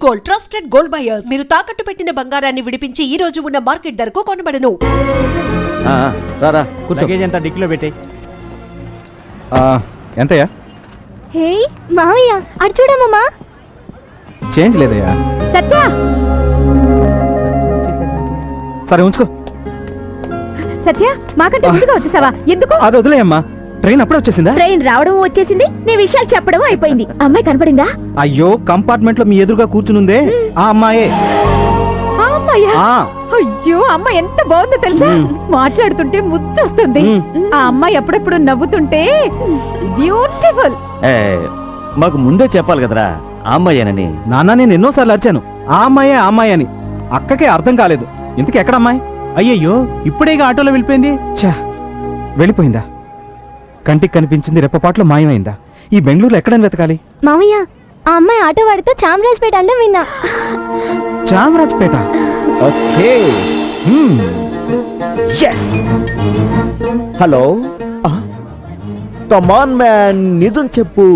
Gold, trusted gold buyers. మీరు తాకట్టు పెట్టిన బంగారాన్ని విడిపించి ఈ రోజు ఉన్న మార్కెట్ ధరకు కొనబడను. రారా లగేజ్ అంతా డిక్కీలో పెట్టే. ఎంతయ్యా? హే మావయ్య, అటు చూడమ్మా. చేంజ్ లేదయ్యా. సత్య, సరే ఉంచుకో. సత్య మాకంటే ముందుగా వచ్చేసావా? ఎందుకు? అది వదిలేయమ్మా, ట్రైన్ అప్పుడే వచ్చేసిందా? ట్రైన్ రావడం వచ్చేసింది, నీ విషయాలు చెప్పడం అయిపోయింది. అమ్మాయి కనపడిందా? అయ్యో, కంపార్ట్మెంట్ లో మీ ఎదురుగా కూర్చునుందే ఆ అమ్మాయే. అయ్యో, అమ్మాయి ఎంత బాగుందో తెలుసా? మాట్లాడుతుంటే ముద్దు వస్తుంది. ఆ అమ్మాయి అప్పుడప్పుడు నవ్వుతుంటే బ్యూటిఫుల్. మాకు ముందే చెప్పాలి కదరా ఆ అమ్మాయేనని. నాన్న, నేను ఎన్నోసార్లు అరిచాను ఆ అమ్మాయే ఆ అమ్మాయి అని. అక్కకే అర్థం కాలేదు. ఇంతకీ ఎక్కడ అమ్మాయి? అయ్యయ్యో, ఇప్పుడేగా ఆటోలో వెళ్ళిపోయింది. ఛా, వెళ్ళిపోయిందా? కంటికి కనిపించింది రెప్పపాట్లో మాయమైందా? ఈ బెంగళూరులో ఎక్కడని వెతకాలి? మామయ్య, ఆ అమ్మాయి ఆటో వాడితో చామరాజ్పేట అంటే విన్నా. Chamarajpet? Okay. Hello, come on man, నిజం చెప్పు,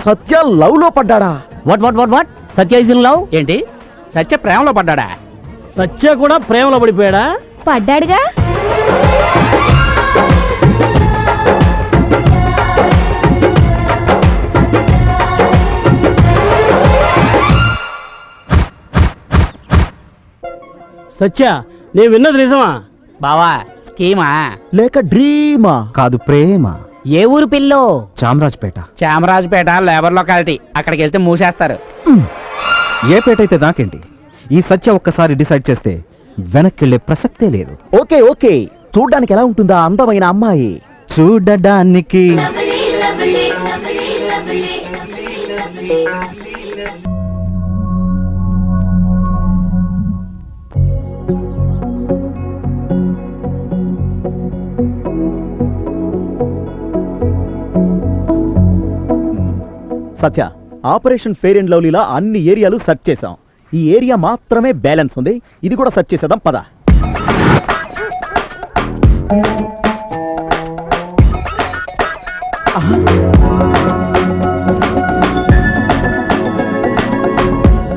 సత్య లవ్ లో పడ్డాడా? What what what what Satya is in love ఏంటి? సత్య ప్రేమలో పడ్డాడా? సత్య కూడా ప్రేమలో పడిపోయాడా? పడ్డాడుగా. సత్య, నేను విన్నది నిజమా? బావా, స్కీమా లేక డ్రీమా? కాదు, ప్రేమ. ఏ ఊరు పిల్లో? చామరాజ్పేట. Chamarajpet labour locality. అక్కడికి వెళ్తే మూసేస్తారు. ఏ పేట అయితే నాకేంటి? ఈ సత్య ఒక్కసారి డిసైడ్ చేస్తే వెనక్కెళ్లే ప్రసక్తే లేదు. ఓకే ఓకే, చూడ్డానికి ఎలా ఉంటుందా అందమైన అమ్మాయి? చూడడానికి సత్య, ఆపరేషన్ ఫెయిర్ అండ్ లవ్లీలా అన్ని ఏరియాలు సెర్చ్ చేసాం. ఈ ఏరియా మాత్రమే బ్యాలెన్స్ ఉంది. ఇది కూడా సెర్చ్ చేసేద్దాం, పద.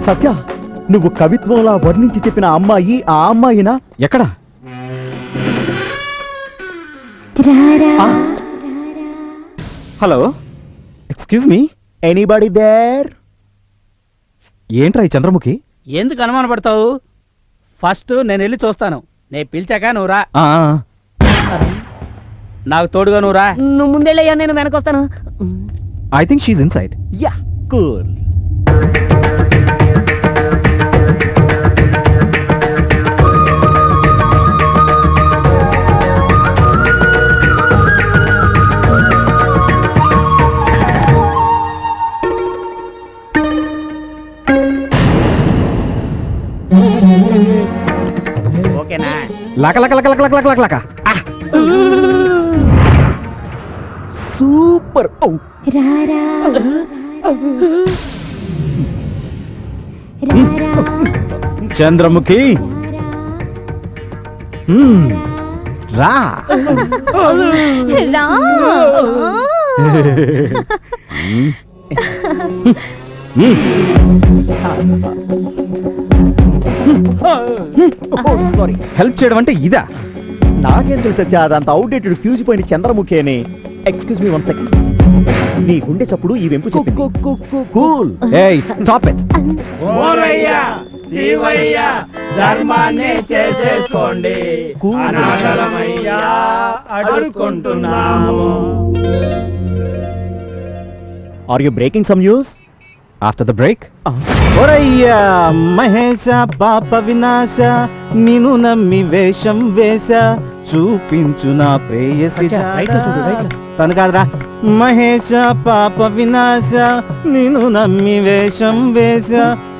సత్య, నువ్వు కవిత్వంలా వర్ణించి చెప్పిన అమ్మాయి ఆ అమ్మాయినా? ఎక్కడ? Hello, excuse me, anybody there? ఏంట్రా ఈ చంద్రముఖి? ఎందుకు అనుమాన పడతావు? ఫస్ట్ నేను వెళ్ళి చూస్తాను. నేను పిలిచాక నువ్వు రా. నాకు తోడుగా నువ్వు రా. నువ్వు ముందెళ్ళయ్యా, నేను వెనకొస్తాను. I think she's inside. Yeah, cool. ఓకేనా? లక లక లక లక లక లక లక. సూపర్. చంద్రముఖి, రా. సారీ, హెల్ప్ చేయడం అంటే ఇదా? నాకేం తెలుసు సత్య, అదంత అవుట్డేటెడ్ ఫ్యూజ్ పోయిన చంద్రముఖి అని. Excuse me 1 second. నీ గుండె చప్పుడు ఈ వెంపు చెప్పింది. కూల్. ఏయ్, స్టాప్ ఇట్. ఓరయ్యా, శివయ్యా, ధర్మాన్ని చేసేసుకోండి. అనాథలమయ్యా, అడుక్కుంటున్నాము. Are you breaking some news? After the break. ఒరయ్యా మహేశ, పాప వినాశ, నిన్ను నమ్మి వేషం వేశ, చూపించు నా ప్రేయసి. తను కాదురా. మహేశ, పాప వినాశ, నిన్ను నమ్మి వేషం వేశ,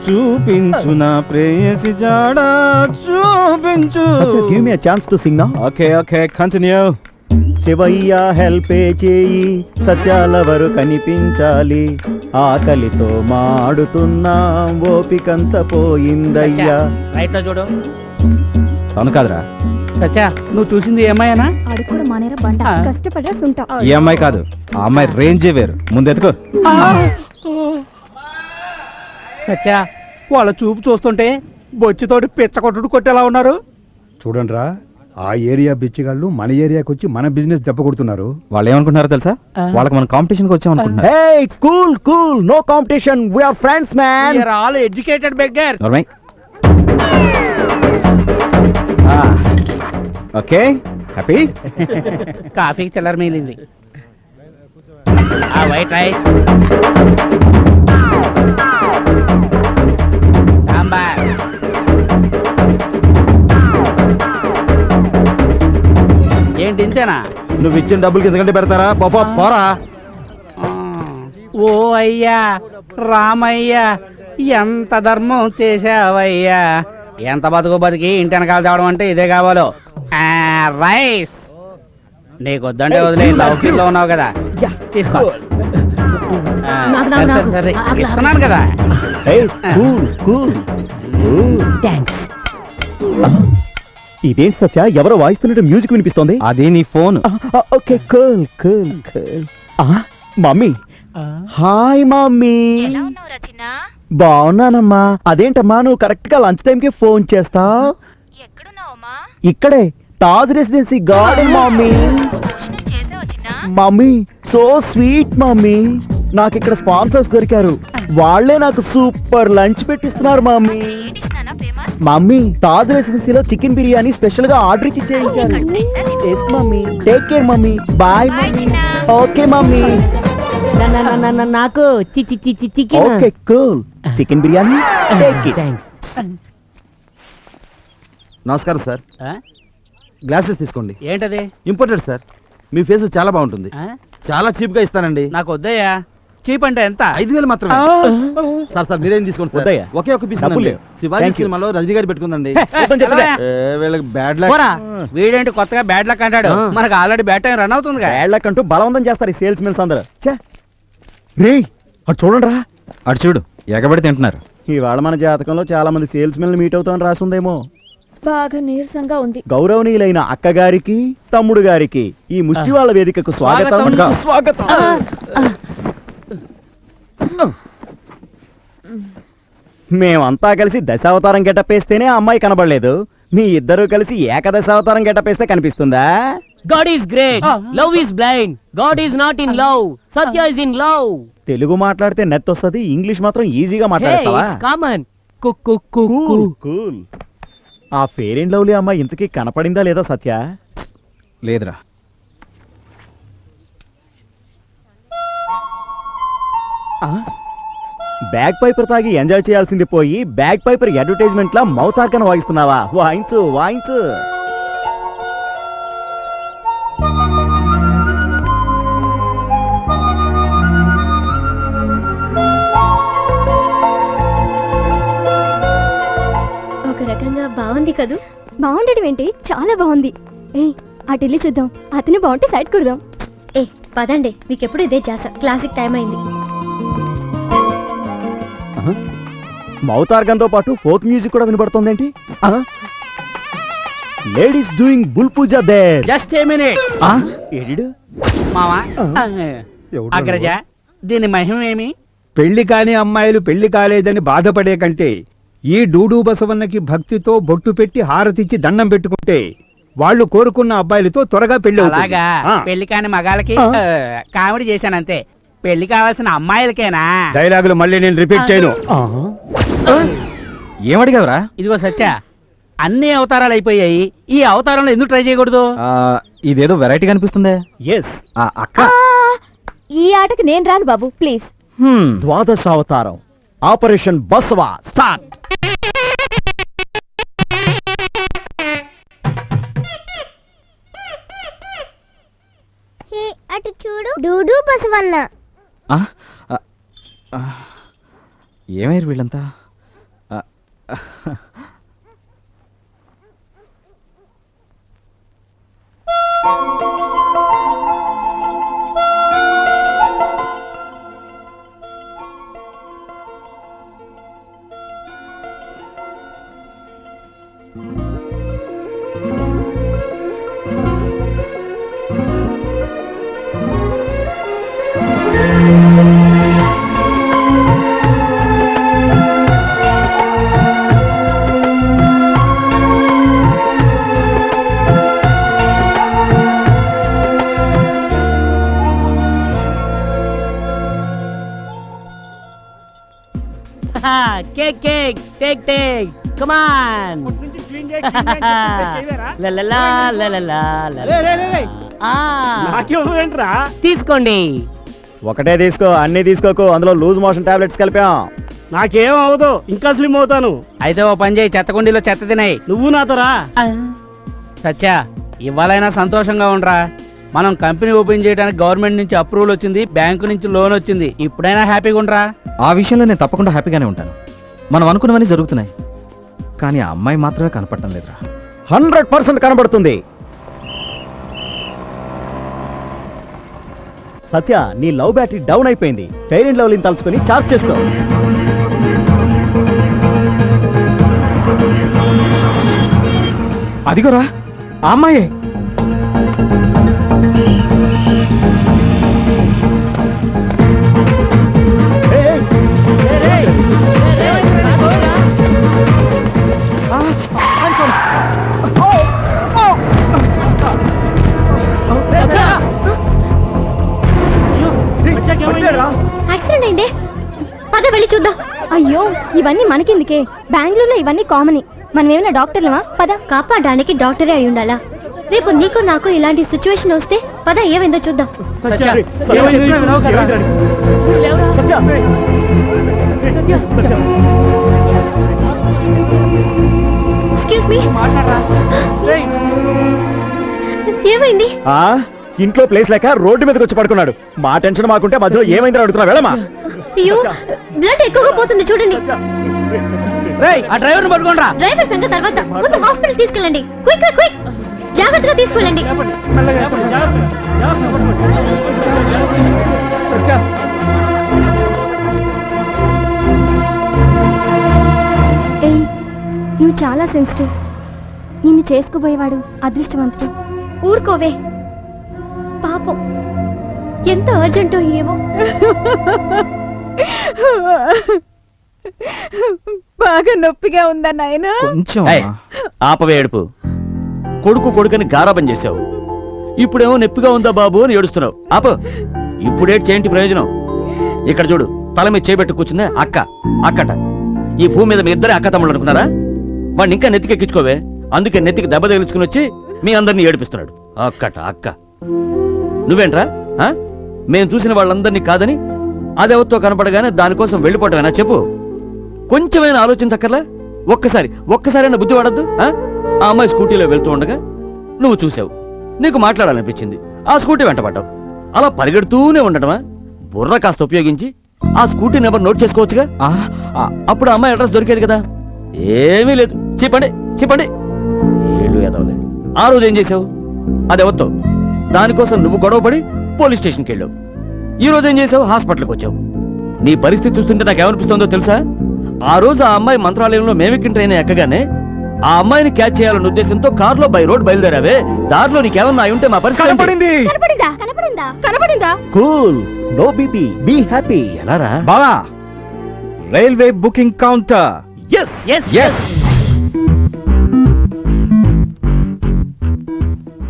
చూపించు నా ప్రేయసి జాడ, చూపించు. Give me a chance to sing now. Okay okay, continue. Shivayya హెల్పే చేయి, సత్యాలవరు కనిపించాలి, ఆకలితో మాడుతున్నా ఓపికంత పోయిందయ్యా. రైట్ లో చూడు. తను కాదురా. సత్య, నువ్వు చూసింది ఏమైనా? అడుగు కూడా మానేరా బండ, కష్టపడ్డా సుంటా. ఈ అమ్మాయి కాదు, ఆ అమ్మాయి రేంజే వేరు. ముందెతుకో. సత్య, వాళ్ళ చూపు చూస్తుంటే బొచ్చుతోటి పిచ్చకొట్టుడు కొట్టేలా ఉన్నారు. చూడండిరా, ఆ ఏరియా బిచ్చిగాళ్ళు మన ఏరియాకి వచ్చి మన బిజినెస్ దెబ్బ కొడుతున్నారు. వాళ్ళు ఏమనుకుంటున్నారో తెలుసా? వాళ్ళకి మనం కాంపిటీషన్కి వచ్చామనుకుంటున్నారు. Hey cool cool, no competition, we are friends man. We are all educated beggars. నోర్మై. Okay, happy. కాఫీకి చిల్లర మిగిలింది. ఆ వైట్ రైస్, సాంబార్, ఏంటి ఇంతేనా? నువ్వు ఇచ్చిన డబ్బులకి ఎందుకంటే పెడతారా? పాపా పోరా. ఓ అయ్యా రామయ్యా, ఎంత ధర్మం చేసావయ్యా. ఎంత బతుకు బతికి ఇంటి వెనకాల తేవడం అంటే ఇదే కావాలో. రైస్ నీకు వద్దంటే వదిలే, లౌకిలో ఉన్నావు కదా, తీసుకో. సరే ఇస్తున్నాను కదా. Cool cool. ఇదేంటి సత్య, ఎవరో వాయిస్తున్నట్టు మ్యూజిక్ వినిపిస్తోంది? అది నీ phone. Okay cool cool cool. Mummy, hi mummy. బాగున్నానమ్మా. అదేంటమ్మా నువ్వు కరెక్ట్ గా లంచ్ టైం కి ఫోన్ చేస్తావు? ఇక్కడే Taj residency garden mummy. Mummy so sweet mummy. నాకు ఇక్కడ స్పాన్సర్స్ దొరికారు, వాళ్ళే నాకు సూపర్ లంచ్ పెట్టిస్తున్నారు మమ్మీ. మమ్మీ తాజ్ రెసిడెన్సీలో చికెన్ బిర్యానీ స్పెషల్ గా ఆర్డర్ ఇచ్చి చేయించారు. Yes mummy, take care mummy. Bye mummy. Okay mummy. నాకు chicken. Okay cool. Chicken biryani take it. నమస్కారం సార్, గ్లాసెస్ తీసుకోండి. ఏంటది? ఇంపోర్టెడ్ సార్, మీ ఫేస్ చాలా బాగుంటుంది. చాలా చీప్ గా ఇస్తానండి. నాకు వద్దయ్యా. చీప్ అంటే ఎంత? 5,000 మాత్రమే. సార్ సార్ మీరేం తీసుకోండి సార్. వద్దయ్యా. ఒకే ఒక పీస్ డబ్బులు లేవు. Shivaji Thank you. సినిమాలో రజనీ గారు పెట్టుకుందండి. చెప్పలే. వీళ్ళకి బ్యాడ్ లక్. పోరా, వీడేంటి కొత్తగా బ్యాడ్ లక్ అంటాడు? మనకు ఆల్రెడీ బ్యాడ్ టైం రన్ అవుతుంది. ఏళ్లకంటూ బలవంతం చేస్తారు ఈ సేల్స్ మెన్స్ అందరూ. రే అటు చూడండి రా. అటు చూడు, ఎగబడి తింటున్నారు. ఇవాళ మన జాతకంలో చాలా మంది సేల్స్ మెన్ మీట్ అవుతామని రాసుందేమో. బాగా నీరసంగా ఉంది. గౌరవనీయులైన అక్కగారికి తమ్ముడు గారికి ఈ ముష్టి వాళ్ళ వేదికకు స్వాగతం. స్వాగతం. స్వాగతం. మేమంతా కలిసి దశావతారం గెటప్ వేస్తేనే ఆ అమ్మాయి కనబడలేదు. మీ ఇద్దరు కలిసి ఏకదశావతారం గెటప్ వేస్తే కనిపిస్తుందా? God is great. Love is blind. God is not in love. Satya is in love. Telugu మాట్లాడితే నెత్తొస్తుంది, ఇంగ్లీష్ మాత్రం ఈజీగా Hey, మాట్లాడతావా? it's common. కూల్. ఆ ఫెయిర్ అండ్ లవ్లీ అమ్మాయి ఇంతకీ కనపడిందా లేదా సత్య? లేదురా. బ్యాగ్ పైపర్ తాగి ఎంజాయ్ చేయాల్సింది పోయి బ్యాగ్ పైపర్ అడ్వర్టైజ్మెంట్ లా మౌత్ ఆర్గన్ వాయిస్తున్నావా? వాయించు వాయించు. ఒక రకంగా బాగుంది కదూ? బాగుండడం ఏంటి, చాలా బాగుంది. ఏ అటు వెళ్ళి చూద్దాం, అతను బాగుంటే సైడ్ కుడదాం. ఏ పదండి, మీకెప్పుడు ఇదే జాస. క్లాసిక్ టైం అయింది. మౌత్ ఆర్గన్ తో పాటు ఫోక్ మ్యూజిక్ కూడా వినబడుతోందేంటి? Ladies doing bull puja there. Just a minute. ఏడిడు మావా, అగ్రజ, దీని మహిమ ఏమి? పెళ్లి కాని అమ్మాయిలు పెళ్లి కాలేదని బాధపడే కంటే ఈ డూడు బసవన్నకి భక్తితో బొట్టు పెట్టి హారతిచ్చి దండం పెట్టుకుంటే వాళ్ళు కోరుకున్న అబ్బాయిలతో త్వరగా పెళ్లి అవుతుంది. అలాగా? పెళ్లి కాని మగాళ్ళకి కామెడీ చేశానంతే. పెళ్లి కావాల్సిన అమ్మాయిలకేనా? డైలాగులు మళ్ళీ నేను రిపీట్ చేయను. ఏమడిగావురా? ఇదిగో సత్య, అన్ని అవతారాలు అయిపోయాయి, ఈ అవతారంలో ఎందుకు ట్రై చేయకూడదు? ఇదేదో వెరైటీగా అనిపిస్తుందే. ఎస్. అక్క, ఈ ఆటకి నేను రాను బాబు, ప్లీజ్. ద్వాదశావతారం ఆపరేషన్ బసవా స్టార్ట్. అటు చూడు, డూడు బసవన్న. ఏమయ్యారు వీళ్ళంతా? Cake cake take take come on లలలా లలలా నాకేంట్రా? తీసుకోండి. ఒకటే తీసుకో, అన్ని తీసుకోకు, అందులో లూజ్ మోషన్ టాబ్లెట్స్ కలిపాం. నాకేం అవదు, ఇంకా స్లిమ్ అవుతాను. అయితే ఓ పని చేయి, చెత్తకుండీలో చెత్త తినాయి. నువ్వు నాతో రా. సత్యా, ఇవాళైనా సంతోషంగా ఉండరా. మనం కంపెనీ ఓపెన్ చేయడానికి గవర్నమెంట్ నుంచి అప్రూవల్ వచ్చింది, బ్యాంకు నుంచి లోన్ వచ్చింది. ఇప్పుడైనా హ్యాపీగా ఉండరా. ఆ విషయంలో నేను తప్పకుండా హ్యాపీగానే ఉంటాను. మనం అనుకున్నవన్నీ జరుగుతున్నాయి, కానీ ఆ అమ్మాయి మాత్రమే కనపడటం లేదురా. 100% కనబడుతుంది. సత్య, నీ లవ్ బ్యాటరీ డౌన్ అయిపోయింది. ఫెయిర్ అండ్ లవ్లీని తలుచుకొని చార్జ్ చేసుకో. అదిగోరా ఆ అమ్మాయే. యాక్సిడెంట్ అయిందే, పద వెళ్ళి చూద్దాం. అయ్యో, ఇవన్నీ మనకెందుకే, బెంగళూరులో ఇవన్నీ కామన్. మనం ఏమైనా డాక్టర్లమా? పద. కాపాడడానికి డాక్టరే అయి ఉండాలా? రేపు నీకు నాకు ఇలాంటి సిచ్యువేషన్ వస్తే పద, ఏమైందో చూద్దాం. ఎక్స్క్యూజ్ మీ, ఏమైంది? ఇంట్లో ప్లేస్ లేక రోడ్డు మీదకి వచ్చి పడుకున్నాడు. మా టెన్షన్ మాకుంటే మధ్యలో ఏమైందని అడుగుతున్నా. వెళ్ళమా. అయ్యో, బ్లడ్ ఎక్కువగా పోతుంది చూడండి. ఆ డ్రైవర్ని పట్టుకోండి రా. డ్రైవర్ సంగతి తర్వాత, ముందు హాస్పిటల్ తీసుకెళ్ళండి. క్విక్ క్విక్, జాగ్రత్తగా తీసుకెళ్ళండి. ఏయ్, నువ్వు చాలా సెన్సిటివ్. నిన్ను చేసుకుపోయేవాడు అదృష్టవంతుడు. ఊరుకోవే, పాపం ఎంత అర్జెంటో ఏమో. బాగా నొప్పిగా ఉందా నాయనా? కొంచెం ఆపవే ఏడుపు. కొడుకని గారాబం చేశావు, ఇప్పుడేమో నొప్పిగా ఉందా బాబు అని ఏడుస్తున్నావు. ఆప. ఇప్పుడేటి చేయండి ప్రయోజనం. ఇక్కడ చూడు, తల మీద చేపెట్టు కూర్చుందే అక్కట. ఈ భూమి మీద మీ ఇద్దరే అక్క తమ్ముళ్ళు అనుకున్నారా? వాడిని ఇంకా నెత్తికెక్కించుకోవే. అందుకే నెత్తికి దెబ్బ తగిలించుకుని వచ్చి మీ అందరినీ ఏడిపిస్తున్నాడు. అక్క నువ్వేంట్రా? మేము చూసిన వాళ్ళందరినీ కాదని అదెవరితో కనపడగానే దానికోసం వెళ్ళిపోవటమేనా చెప్పు? కొంచెమైనా ఆలోచించక్కర్లా? ఒక్కసారైనా బుద్ధి వాడద్దు. ఆ అమ్మాయి స్కూటీలో వెళ్తూ ఉండగా నువ్వు చూసావు, నీకు మాట్లాడాలనిపించింది, ఆ స్కూటీ వెంటపడ్డావు. అలా పరిగెడుతూనే ఉండటమా? బుర్ర కాస్త ఉపయోగించి ఆ స్కూటీ నెంబర్ నోట్ చేసుకోవచ్చుగా. అప్పుడు అమ్మాయి అడ్రస్ దొరికేది కదా. ఏమీ లేదు. చెప్పండి ఏళ్ళు ఎదవలే. ఆ రోజు ఏం చేసావు? అదెవరితో? దానికోసం నువ్వు గొడవపడి పోలీస్ స్టేషన్కి వెళ్ళావు. ఈ రోజు ఏం చేసావు? హాస్పిటల్కి వచ్చావు. నీ పరిస్థితి చూస్తుంటే నాకేమనిపిస్తుందో తెలుసా? ఆ రోజు ఆ అమ్మాయి మంత్రాలయంలో మేమెక్కిన ట్రైన్ ఎక్కగానే ఆ అమ్మాయిని క్యాచ్ చేయాలన్న ఉద్దేశంతో కారులో బై రోడ్ బయలుదేరావే. దారిలో నీకేమన్నా అయి ఉంటే మా పరిస్థితి కనపడిందా? Cool, no BP, be happy. ఎలారా? బావా, రైల్వే బుకింగ్ కౌంటర్. ఎస్.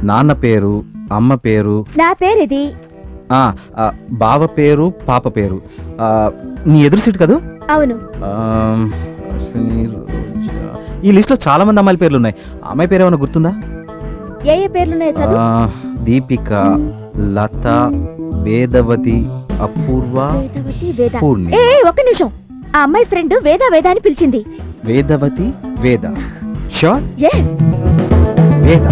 నాన్న పేరు, అమ్మ పేరు, నా పేరేది. బావ పేరు, పాప పేరు. నీ ఎదురు సీట్ కదా? అవును. అశ్విని, రోజా. ఈ లిస్ట్ లో చాలా మంది అమ్మాయిల పేర్లు ఉన్నాయి. అమ్మాయి పేరు ఏమైనా గుర్తుందా? ఏ పేర్లున్నాయో చదువు. దీపిక, లత, వేదవతి, అపూర్వ, పూర్ణి. ఒక్క నిమిషం. ఆ అమ్మాయి ఫ్రెండ్ వేద అని పిలిచింది. వేదవతి, వేద. షూర్? yes. వేద.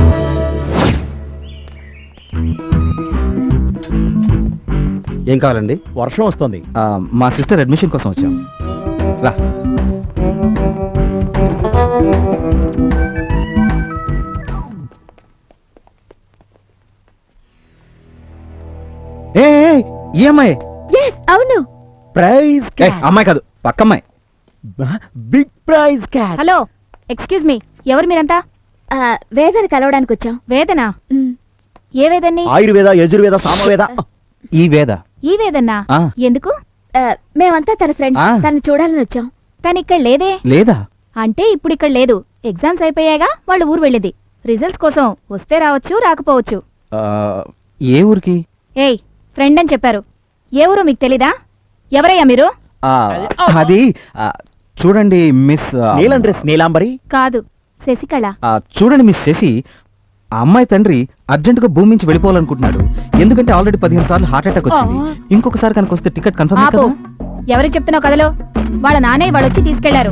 ఏం కావాలండి? వర్షం వస్తుంది. మా సిస్టర్ అడ్మిషన్ కోసం వచ్చాం. రా. ఈ అమ్మాయి? అవును. ప్రైజ్ అమ్మాయి కాదు, పక్కమ్మాయి. Big prize cat. Hello, excuse me, ఎవరు మీరంతా? వేదని కలవడానికి వచ్చాం. వేదనా? ఏ వేదన్ని? ఆయుర్వేద, యజుర్వేద, సామవేద. ఈ వేద. ఈ వేదన్నా? ఎందుకు? మేమంతా తన ఫ్రెండ్స్. ఆ. తను చూడాలని వచ్చాం. తను ఇక్కడ లేదే. లేదా? అంటే ఇప్పుడు ఇక్కడ లేదు. ఎగ్జామ్స్ అయిపోయాగా వాళ్ళు ఊరు వెళ్ళింది. రిజల్ట్స్ కోసం వస్తే రావచ్చు, రాకపోవచ్చు. ఏ ఊరికి? ఏయ్, ఫ్రెండ్ అని చెప్పారు. ఏ ఊరో మీకు తెలీదా? ఎవరయ్యా మీరు? అది చూడండి మిస్ నీలం డ్రెస్ నీలాంబరి. కాదు, శశికళ. చూడండి మిస్ శశి, ఆ అమ్మాయి తండ్రి అర్జెంటుగా భూమి నుంచి వెళ్ళిపోవాలనుకుంటున్నాడు. ఎందుకంటే ఆల్రెడీ 15 సార్లు హార్ట్ అటాక్ వచ్చింది. ఇంకొకసారి కనుక వస్తే టికెట్ కన్ఫర్మ్ ఆపు. ఎవరికి చెప్తున్నావు కథలో? వాళ్ళ నాన్నయ్య వాళ్ళు వచ్చి తీసుకెళ్లారు.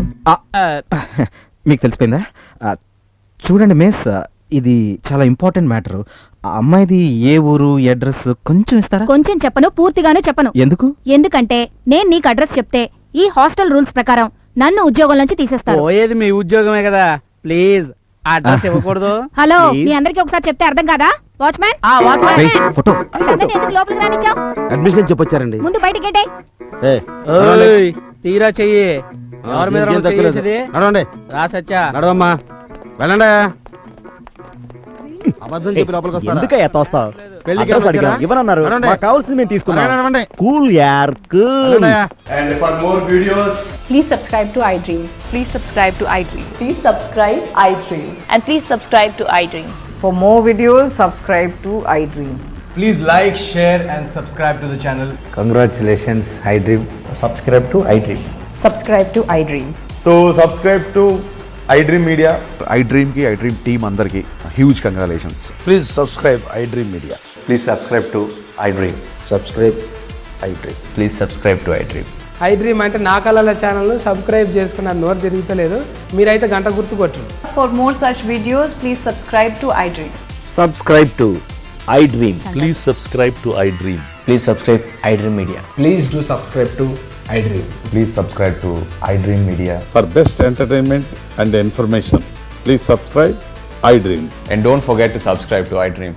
మీకు తెలిసిపోయిందా? చూడండి మిస్, ఇది చాలా ఇంపార్టెంట్ మ్యాటర్. ఆ అమ్మాయిది ఏ ఊరు, అడ్రస్ కొంచెం ఇస్తారా? కొంచెం చెప్పను, పూర్తిగానే చెప్పను. ఎందుకు? ఎందుకంటే నేను నీకు అడ్రస్ చెప్తే ఈ హాస్టల్ రూల్స్ ప్రకారం నన్ను ఉద్యోగం నుంచి తీసేస్తారు. పోయేది మీ ఉద్యోగమే కదా, ప్లీజ్ అడ్రస్ ఇవ్వకూడదు. Hello, Please. మీ అందరికి ఒకసారి చెప్తే అర్థం కాదా? Watchman, Wait, photo. వీళ్ళందరినీ ఎందుకు లోపలికి రానిచ్చావ్? అడ్మిషన్ చెప్పొచ్చారండి. ముందు బయటికి గెట్టే. ఓయ్, తీరా చెయ్యి. ఎవరి మీద రా చెయ్యేసేది? రా సత్య. నడవమ్మా, వెళ్ళండి. అబద్ధం చెప్పి లోపలికి వస్తారా? ఎందుకయ్యా తోస్తావు? పెళ్లికి అడ్రస్ అడిగాం, వచ్చారా? ఇవ్వనన్నారు. నడవండి. మాకు కావాల్సింది మేము తీసుకున్నాం. నడవండి. కూల్ యార్, కూల్. వెళ్ళండి. And for more videos, Please subscribe to iDream. Please subscribe to iDream. Please subscribe iDream. And please subscribe to iDream. For more videos, subscribe to iDream. please like, share and subscribe to the channel. Congratulations, iDream. Subscribe to iDream. Subscribe to iDream. So subscribe to iDream Media. iDream ki iDream team అందరికి huge congratulations. Please subscribe iDream Media. Please subscribe to iDream. Subscribe iDream. Please subscribe to iDream. iDream అంటే నా కళల channel subscribe చేసుకున్న నోరు తిరుగుతలేదు. మీరైతే గంట గుర్తు కొట్టండి. For more such videos, please subscribe to iDream. Subscribe to iDream. Please subscribe to iDream. Please subscribe iDream Media. Please do subscribe to iDream. Please subscribe to iDream Media. For best entertainment and information, please subscribe iDream. And don't forget to subscribe to iDream.